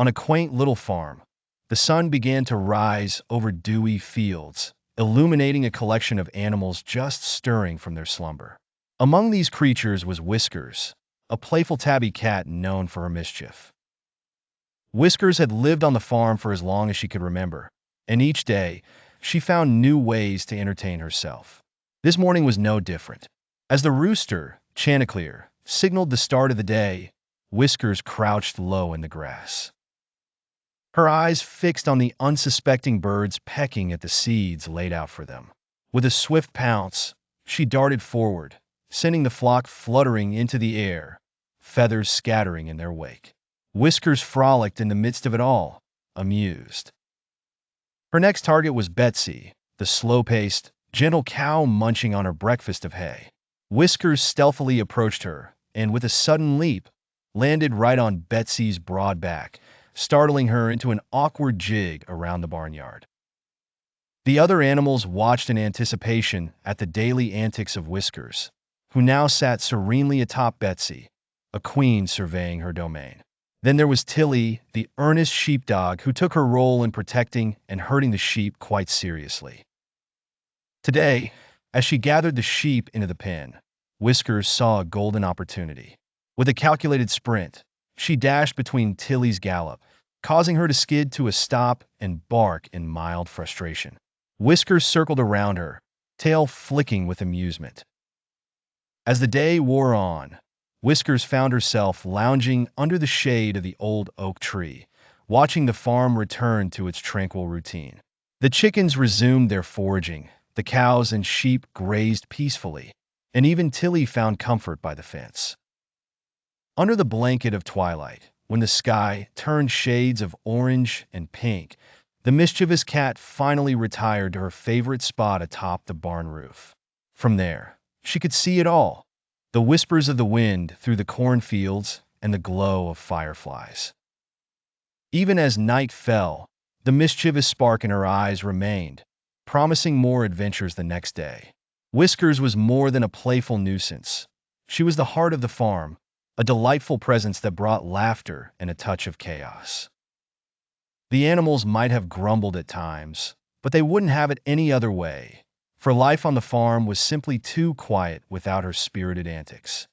On a quaint little farm, the sun began to rise over dewy fields, illuminating a collection of animals just stirring from their slumber. Among these creatures was Whiskers, a playful tabby cat known for her mischief. Whiskers had lived on the farm for as long as she could remember, and each day, she found new ways to entertain herself. This morning was no different. As the rooster, Chanticleer, signaled the start of the day, Whiskers crouched low in the grass. Her eyes fixed on the unsuspecting birds pecking at the seeds laid out for them. With a swift pounce, she darted forward, sending the flock fluttering into the air, feathers scattering in their wake. Whiskers frolicked in the midst of it all, amused. Her next target was Betsy, the slow-paced, gentle cow munching on her breakfast of hay. Whiskers stealthily approached her, and with a sudden leap, landed right on Betsy's broad back, startling her into an awkward jig around the barnyard. The other animals watched in anticipation at the daily antics of Whiskers, who now sat serenely atop Betsy, a queen surveying her domain. Then there was Tilly, the earnest sheepdog who took her role in protecting and herding the sheep quite seriously. Today, as she gathered the sheep into the pen, Whiskers saw a golden opportunity. With a calculated sprint, she dashed between Tilly's gallop, causing her to skid to a stop and bark in mild frustration. Whiskers circled around her, tail flicking with amusement. As the day wore on, Whiskers found herself lounging under the shade of the old oak tree, watching the farm return to its tranquil routine. The chickens resumed their foraging, the cows and sheep grazed peacefully, and even Tilly found comfort by the fence. Under the blanket of twilight, when the sky turned shades of orange and pink, the mischievous cat finally retired to her favorite spot atop the barn roof. From there, she could see it all: the whispers of the wind through the cornfields and the glow of fireflies. Even as night fell, the mischievous spark in her eyes remained, promising more adventures the next day. Whiskers was more than a playful nuisance. She was the heart of the farm, a delightful presence that brought laughter and a touch of chaos. The animals might have grumbled at times, but they wouldn't have it any other way, for life on the farm was simply too quiet without her spirited antics.